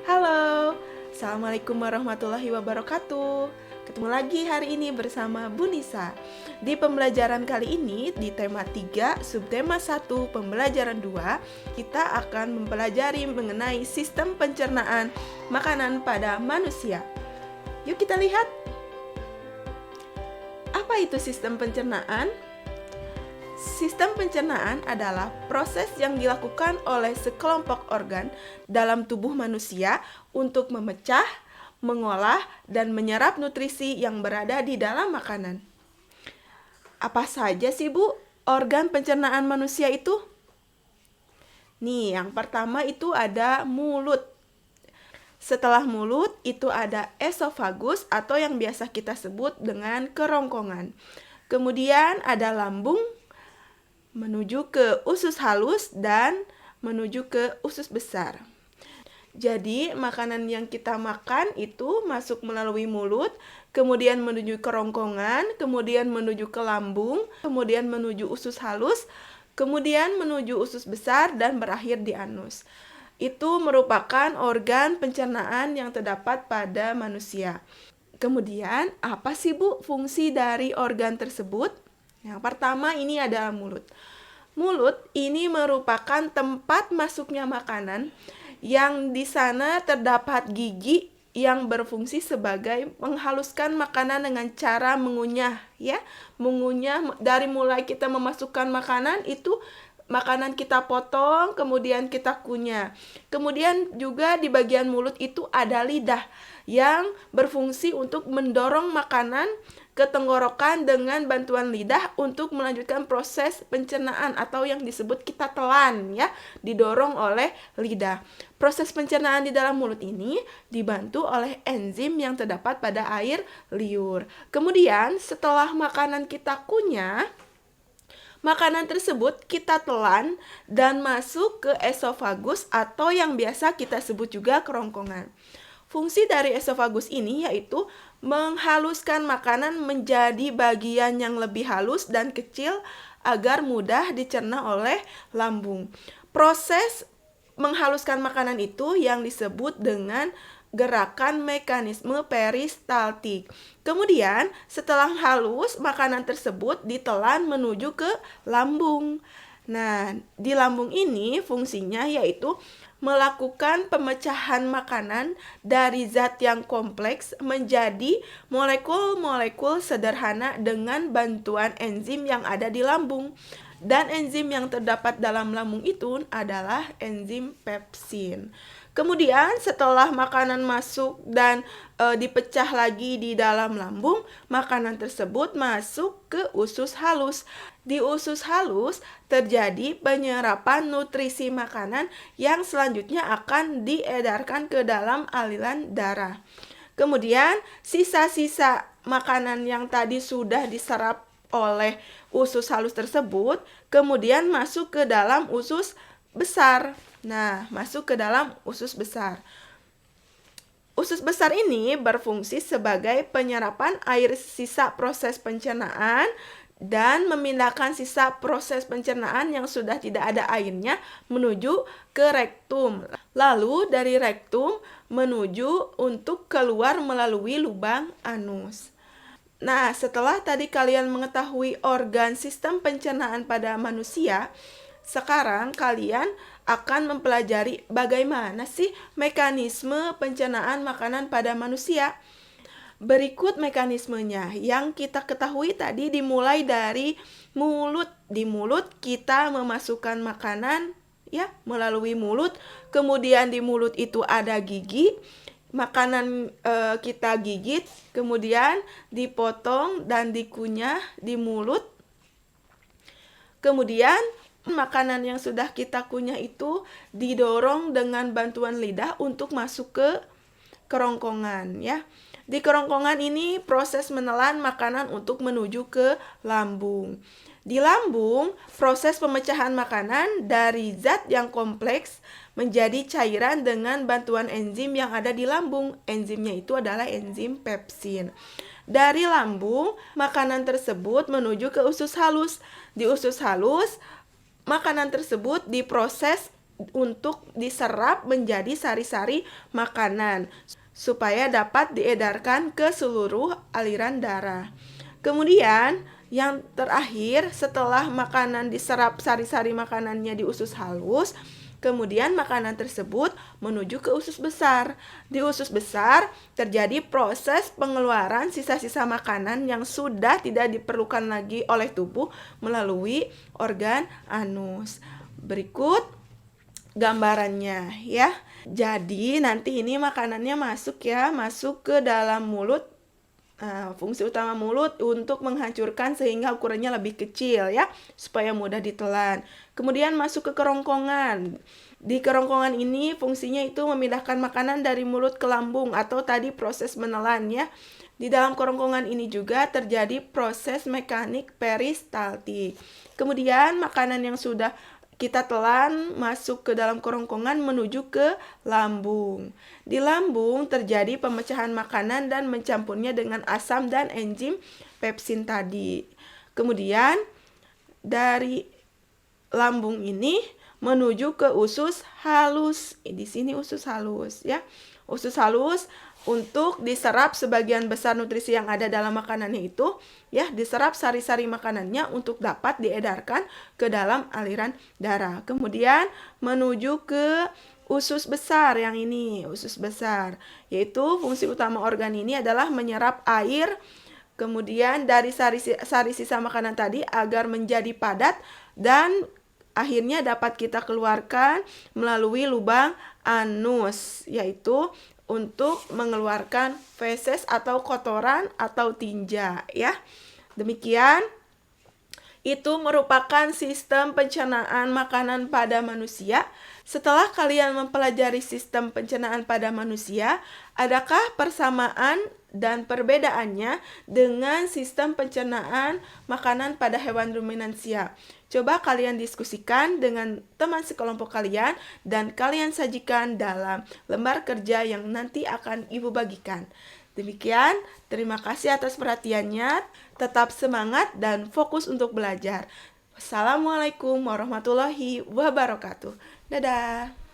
Halo, Assalamualaikum warahmatullahi wabarakatuh. Ketemu lagi hari ini bersama Bu Nisa. Di pembelajaran kali ini, di tema 3, subtema 1, pembelajaran 2, kita akan mempelajari mengenai sistem pencernaan makanan pada manusia. Yuk kita lihat. Apa itu sistem pencernaan? Sistem pencernaan adalah proses yang dilakukan oleh sekelompok organ dalam tubuh manusia untuk memecah, mengolah, dan menyerap nutrisi yang berada di dalam makanan. Apa saja sih, Bu, organ pencernaan manusia itu? Nih, yang pertama itu ada mulut. Setelah mulut, itu ada esofagus atau yang biasa kita sebut dengan kerongkongan. Kemudian ada lambung, menuju ke usus halus dan menuju ke usus besar. Jadi, makanan yang kita makan itu masuk melalui mulut, kemudian menuju kerongkongan, kemudian menuju ke lambung, kemudian menuju usus halus, kemudian menuju usus besar dan berakhir di anus. Itu merupakan organ pencernaan yang terdapat pada manusia. Kemudian, apa sih, Bu, fungsi dari organ tersebut? Yang pertama ini adalah mulut. Mulut ini merupakan tempat masuknya makanan yang di sana terdapat gigi yang berfungsi sebagai menghaluskan makanan dengan cara mengunyah, ya. Mengunyah dari mulai kita memasukkan makanan itu makanan kita potong, kemudian kita kunyah. Kemudian juga di bagian mulut itu ada lidah yang berfungsi untuk mendorong makanan ke tenggorokan dengan bantuan lidah untuk melanjutkan proses pencernaan atau yang disebut kita telan, ya, didorong oleh lidah. Proses pencernaan di dalam mulut ini dibantu oleh enzim yang terdapat pada air liur. Kemudian setelah makanan kita kunyah, makanan tersebut kita telan dan masuk ke esofagus atau yang biasa kita sebut juga kerongkongan. Fungsi dari esofagus ini yaitu menghaluskan makanan menjadi bagian yang lebih halus dan kecil agar mudah dicerna oleh lambung. Proses menghaluskan makanan itu yang disebut dengan gerakan mekanisme peristaltik. Kemudian setelah halus, makanan tersebut ditelan menuju ke lambung. Nah, di lambung ini fungsinya yaitu melakukan pemecahan makanan dari zat yang kompleks menjadi molekul-molekul sederhana dengan bantuan enzim yang ada di lambung. Dan enzim yang terdapat dalam lambung itu adalah enzim pepsin. Kemudian setelah makanan masuk dan dipecah lagi di dalam lambung, makanan tersebut masuk ke usus halus. Di usus halus terjadi penyerapan nutrisi makanan yang selanjutnya akan diedarkan ke dalam aliran darah. Kemudian sisa-sisa makanan yang tadi sudah diserap oleh usus halus tersebut kemudian masuk ke dalam usus besar. Nah, masuk ke dalam usus besar. Usus besar ini berfungsi sebagai penyerapan air sisa proses pencernaan dan memindahkan sisa proses pencernaan yang sudah tidak ada airnya menuju ke rektum. Lalu dari rektum menuju untuk keluar melalui lubang anus. Nah, setelah tadi kalian mengetahui organ sistem pencernaan pada manusia, sekarang kalian akan mempelajari bagaimana sih mekanisme pencernaan makanan pada manusia. Berikut mekanismenya yang kita ketahui tadi dimulai dari mulut. Di mulut kita memasukkan makanan, ya, melalui mulut. Kemudian di mulut itu ada gigi. Makanan kita gigit, kemudian dipotong dan dikunyah di mulut. Kemudian makanan yang sudah kita kunyah itu didorong dengan bantuan lidah untuk masuk ke kerongkongan, ya. Di kerongkongan ini proses menelan makanan untuk menuju ke lambung. Di lambung, proses pemecahan makanan dari zat yang kompleks menjadi cairan dengan bantuan enzim yang ada di lambung. Enzimnya itu adalah enzim pepsin. Dari lambung, makanan tersebut menuju ke usus halus. Di usus halus, makanan tersebut diproses untuk diserap menjadi sari-sari makanan supaya dapat diedarkan ke seluruh aliran darah. Kemudian yang terakhir, setelah makanan diserap sari-sari makanannya di usus halus, kemudian makanan tersebut menuju ke usus besar. Di usus besar terjadi proses pengeluaran sisa-sisa makanan yang sudah tidak diperlukan lagi oleh tubuh melalui organ anus. Berikut gambarannya ya. Jadi nanti ini makanannya masuk ke dalam mulut. Fungsi utama mulut untuk menghancurkan sehingga ukurannya lebih kecil ya, supaya mudah ditelan. Kemudian masuk ke kerongkongan. Di kerongkongan ini fungsinya itu memindahkan makanan dari mulut ke lambung atau tadi proses menelan ya. Di dalam kerongkongan ini juga terjadi proses mekanik peristaltik. Kemudian makanan yang sudah kita telan masuk ke dalam kerongkongan menuju ke lambung. Di lambung terjadi pemecahan makanan dan mencampurnya dengan asam dan enzim pepsin tadi. Kemudian dari lambung ini menuju ke usus halus. Di sini usus halus ya. Usus halus untuk diserap sebagian besar nutrisi yang ada dalam makanannya itu ya, diserap sari-sari makanannya untuk dapat diedarkan ke dalam aliran darah. Kemudian menuju ke usus besar yang ini, usus besar, yaitu fungsi utama organ ini adalah menyerap air kemudian dari sari sisa makanan tadi agar menjadi padat dan akhirnya dapat kita keluarkan melalui lubang anus, yaitu untuk mengeluarkan feses atau kotoran atau tinja ya. Demikian itu merupakan sistem pencernaan makanan pada manusia. Setelah kalian mempelajari sistem pencernaan pada manusia, adakah persamaan dan perbedaannya dengan sistem pencernaan makanan pada hewan ruminansia? Coba kalian diskusikan dengan teman sekelompok kalian dan kalian sajikan dalam lembar kerja yang nanti akan Ibu bagikan. Demikian, terima kasih atas perhatiannya. Tetap semangat dan fokus untuk belajar. Wassalamualaikum warahmatullahi wabarakatuh. Dadah.